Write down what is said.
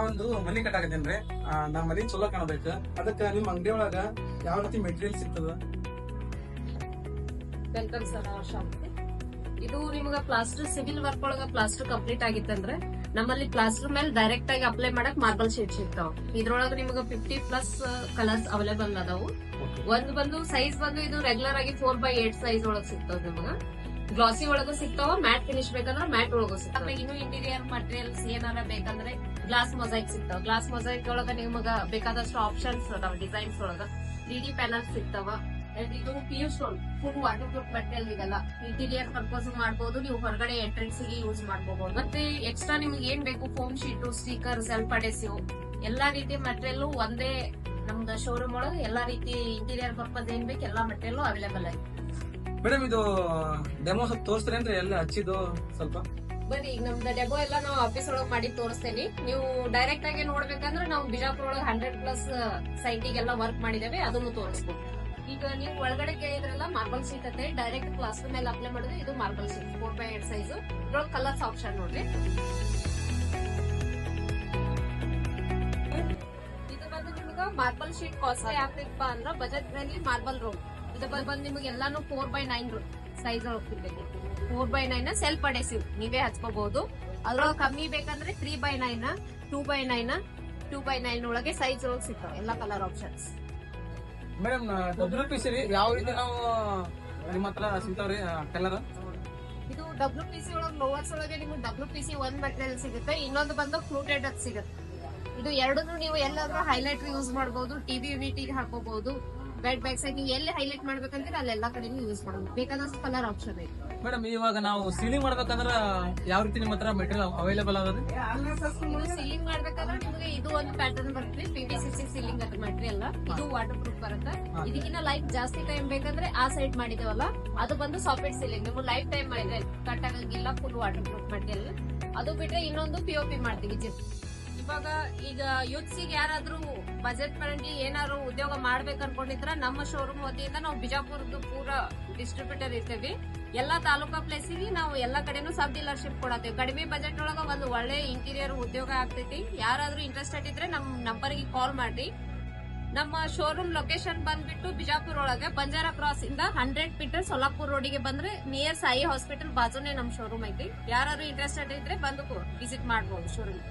ಒಂದು ಮನಿ ಕಟ್ಟಾಕತ್ತೇನ್ರಿ. ನಾ ಮನಿ ಚಲೋ ಕಾಣಬೇಕ, ಅದಕ್ಕ ನಿಮ್ ಅಂಗಡಿ ಒಳಗ ಯಾವ ರೀತಿ ಮೆಟೀರಿಯಲ್ ಸಿಗ್ತದ? Welcome sir our shop. ಇದು ನಿಮ್ಗ ಪ್ಲಾಸ್ಟರ್ ಸಿವಿಲ್ ವರ್ಕ್ ಒಳಗ ಪ್ಲಾಸ್ಟರ್ ಕಂಪ್ಲೀಟ್ ಆಗಿತ್ತಂದ್ರೆ ನಮ್ಮಲ್ಲಿ ಪ್ಲಾಸ್ಟರ್ ಮೇಲೆ ಡೈರೆಕ್ಟ್ ಆಗಿ ಅಪ್ಲೈ ಮಾಡಕ್ ಮಾರ್ಬಲ್ ಶೀಟ್ ಸಿಗ್ತಾವ. ಇದ್ರೊಳಗ ನಿಮ್ಗ 50+ ಕಲರ್ಸ್ ಅವೈಲೇಬಲ್ ಅದಾವು. ಒಂದ್ ಬಂದು ಸೈಜ್ ಬಂದು ಇದು ರೆಗ್ಯುಲರ್ ಆಗಿ 4x8 ಸೈಜ್ ಒಳಗ್ ಸಿಗ್ತಾವ. ನಿಮ್ಗ ಗ್ಲಾಸಿ ಒಳಗೂ ಸಿಗ್ತಾವ, ಮ್ಯಾಟ್ ಫಿನಿಶ್ ಬೇಕಂದ್ರೆ ಮ್ಯಾಟ್ ಒಳಗೂ ಸಿಗ್ತಾವ. ಇನ್ನು ಇಂಟೀರಿಯರ್ ಮಟೀರಿಯಲ್ಸ್ ಏನಾರ ಬೇಕಂದ್ರೆ ಗ್ಲಾಸ್ ಮೊಸೈಕ್ ಸಿಗ್ತಾವ. ಗ್ಲಾಸ್ ಮೊಸೈಕ್ ಒಳಗ ನಿಮಗ ಬೇಕಾದಷ್ಟು ಆಪ್ಷನ್ಸ್ ಅದಾವ. ಡಿಸೈನ್ಸ್ ಒಳಗ 3D ಪ್ಯಾನಲ್ಸ್ ಸಿಗ್ತಾವ. ಇದು PU stone full water proof material. ಇದೆಲ್ಲ ಇಂಟೀರಿಯರ್ ಪರ್ಪಸ್ ಮಾಡಬಹುದು, ನೀವು ಹೊರಗಡೆ ಎಂಟ್ರೆನ್ಸ್ ಗೆ ಯೂಸ್ ಮಾಡಬಹುದು. ಮತ್ತೆ ಎಕ್ಸ್ಟ್ರಾ ನಿಮ್ಗೆ ಏನ್ ಬೇಕು foam sheet, sticker, self adhesive ಎಲ್ಲಾ ರೀತಿಯ ಮೆಟೀರಿಯಲ್ ಒಂದೇ ನಮ್ದು ಶೋರೂಮ್ ಒಳಗ ಎಲ್ಲಾ ರೀತಿ ಇಂಟೀರಿಯರ್ ಪರ್ಪಸ್ ಏನ್ ಬೇಕು ಎಲ್ಲಾ ಮೆಟೀರಿಯಲ್ ಅವೈಲೇಬಲ್ ಆಗಿದೆ. ಮೇಡಮ್ ಇದು ಡೆಮೋ ಸ್ವಲ್ಪ ತೋರಿಸ್ತೀರೇನ್ರಿ? ಎಲ್ಲ ಹಚ್ಚಿದ್ದು ಸ್ವಲ್ಪ ಬನ್ನಿ. ಈಗ ನಮ್ದು ಡೆಮೋ ಎಲ್ಲ ನಾವು ಆಫೀಸ್ ಒಳಗ್ ಮಾಡಿ ತೋರಿಸ್ತೇನೆ. ನೀವು ಡೈರೆಕ್ಟ್ ಆಗಿ ನೋಡ್ಬೇಕಂದ್ರೆ ನಾವು ಬಿಜಾಪುರ ಒಳಗೆ 100+ ಸೈಟಿಗೆಲ್ಲ ವರ್ಕ್ ಮಾಡಿದೇವೆ, ಅದನ್ನು ತೋರಿಸ್ಬೋದು. ಈಗ ನೀವು ಒಳಗಡೆ ಕೇಳಿದ್ರಲ್ಲ ಮಾರ್ಬಲ್ ಶೀಟ್ ಅಂತ ಡೈರೆಕ್ಟ್ ಪ್ಲಾಸ್ಟರ್ ಮೇಲೆ ಅಪ್ಲೈ ಮಾಡೋದು. ಇದು ಮಾರ್ಬಲ್ ಶೀಟ್ 4x8 ಸೈಜ್. ಇದ್ರೊಳಗೆ ಕಲರ್ಸ್ ಆಪ್ಷನ್ ನೋಡ್ರಿ. ಇದು ಬಂದು ನಿಮ್ಗೆ ಮಾರ್ಬಲ್ ಶೀಟ್ ಕಾಸ್ಟ್ಲಿ ಆಗ್ತಿಪ್ಪ ಅಂದ್ರ ಬಜೆಟ್ ನಲ್ಲಿ ಮಾರ್ಬಲ್ ರೋಡ್ ಇದು ಬಂದು ನಿಮ್ಗೆ ಎಲ್ಲಾನು 4x9 size ಹೋಗ್ತಿರ್ತೈತಿ. 4x9 self adhesive ನೀವೇ ಹಚ್ಕೋಬಹುದು. ಅದ್ರೊಳಗೆ ಕಮ್ಮಿ ಬೇಕಂದ್ರೆ 3x9, 2x9, 2x9 ಒಳಗೆ ಸೈಜ್ ಒಳಗೆ ಸಿಗ್ತಾವ ಎಲ್ಲಾ ಕಲರ್ ಆಪ್ಷನ್ಸ್. ಮೇಡಮ್ WPC ಯಾವ ರೀತಿ ನಾವು ನಿಮ್ಮ ಹತ್ರ ಸಿಗ್ತಾವ್ರಿ ಕಲರ್? ಇದು WPC ಒಳಗೆ ಲೋವರ್ಸ್ ಒಳಗೆ ನಿಮ್ಗೆ WPC ಒಂದ್ ಮೆಟೀರಿಯಲ್ ಸಿಗುತ್ತೆ, ಇನ್ನೊಂದು ಬಂದು ಫ್ಲೂಟೆಡ್ ಅದು ಸಿಗುತ್ತೆ. ಇದು ಎರಡನ್ನೂ ನೀವು ಎಲ್ಲಾದ್ರೂ ಹೈಲೈಟರ್ ಯೂಸ್ ಮಾಡಬಹುದು, ಟಿವಿ ಯೂನಿಟಿಗೆ ಹಾಕೋಬಹುದು, ಬೆಡ್ ಬ್ಯಾಕ್ ಸೈಡ್ ನೀವು ಎಲ್ಲಿ ಹೈಲೈಟ್ ಮಾಡ್ಬೇಕಂದ್ರೆ ಅಲ್ಲೆಲ್ಲಾ ಕಡೆ ಯೂಸ್ ಮಾಡಬಹುದು. ಬೇಕಾದಷ್ಟು ಕಲರ್ ಆಪ್ಷನ್ ಇದೆ. ಮೇಡಮ್ ಇವಾಗ ನಾವು ಸೀಲಿಂಗ್ ಮಾಡ್ಬೇಕಂದ್ರ ಯಾವ ರೀತಿ ನಿಮ್ಮ ಹತ್ರ ಮೆಟೀರಿಯಲ್ ಅವೈಲೇಬಲ್ ಆಗದ್ರಿ? ಸೀಲಿಂಗ್ ಮಾಡ್ಬೇಕಂದ್ರೆ ನಿಮ್ಗೆ ಇದು ಒಂದು ಪ್ಯಾಟರ್ನ್ ಬರುತ್ತೆ, PVC ಸೀಲಿಂಗ್ ಅದು ಮೆಟೀರಿಯಲ್. ಇದು ವಾಟರ್ ಪ್ರೂಫ್ ಬರುತ್ತೆ. ಇದಕ್ಕಿಂತ ಲೈಫ್ ಜಾಸ್ತಿ ಟೈಮ್ ಬೇಕಂದ್ರೆ ಆ ಸೈಡ್ ಮಾಡಿದೇವಲ್ಲ ಅದು ಬಂದು ಸಾಫ್ಟ್ ಸೀಲಿಂಗ್. ನೀವು ಲೈಫ್ ಟೈಮ್ ಮಾಡಿದ್ರೆ ಕಟ್ ಆಗಂಗಿಲ್ಲ, ಫುಲ್ ವಾಟರ್ ಪ್ರೂಫ್ ಮೆಟೀರಿಯಲ್. ಅದು ಬಿಟ್ರೆ ಇನ್ನೊಂದು POP ಮಾಡ್ತೀವಿ. ಇವಾಗ ಈಗ ಯೂತ್ಸಿಗೆ ಯಾರಾದ್ರೂ ಬಜೆಟ್ ಫ್ರೆಂಡ್ಲಿ ಏನಾದ್ರು ಉದ್ಯೋಗ ಮಾಡ್ಬೇಕು ಅನ್ಕೊಂಡಿದ್ರ ನಮ್ಮ ಶೋರೂಮ್ ವತಿಯಿಂದ ನಾವು ಬಿಜಾಪುರದ ಪೂರಾ ಡಿಸ್ಟ್ರಿಬ್ಯೂಟರ್ ಇರ್ತೇವಿ. ಎಲ್ಲಾ ತಾಲೂಕಾ ಪ್ಲೇಸಿಗೆ ನಾವು ಎಲ್ಲಾ ಕಡೆನೂ ಸಬ್ ಡೀಲರ್ಶಿಪ್ ಕೊಡತ್ತೇವೆ. ಕಡಿಮೆ ಬಜೆಟ್ ಒಳಗ ಒಂದು ಒಳ್ಳೆ ಇಂಟೀರಿಯರ್ ಉದ್ಯೋಗ ಆಗ್ತೈತಿ. ಯಾರಾದ್ರೂ ಇಂಟ್ರೆಸ್ಟೆಡ್ ಇದ್ರೆ ನಮ್ ನಂಬರ್ಗೆ ಕಾಲ್ ಮಾಡ್ರಿ. ನಮ್ಮ ಶೋರೂಮ್ ಲೊಕೇಶನ್ ಬಂದ್ಬಿಟ್ಟು ಬಿಜಾಪುರ ಒಳಗೆ ಬಂಜಾರ ಕ್ರಾಸ್ ಇಂದ 100 ಮೀಟರ್ ಸೊಲ್ಲಾಪುರ್ ರೋಡಿಗೆ ಬಂದ್ರೆ ನಿಯರ್ ಸಾಯಿ ಹಾಸ್ಪಿಟಲ್ ಬಾಜುನೇ ನಮ್ ಶೋರೂಮ್ ಐತಿ. ಯಾರಾದ್ರೂ ಇಂಟ್ರೆಸ್ಟೆಡ್ ಇದ್ರೆ ಬಂದು ವಿಸಿಟ್ ಮಾಡಬಹುದು ಶೋರೂಮ್.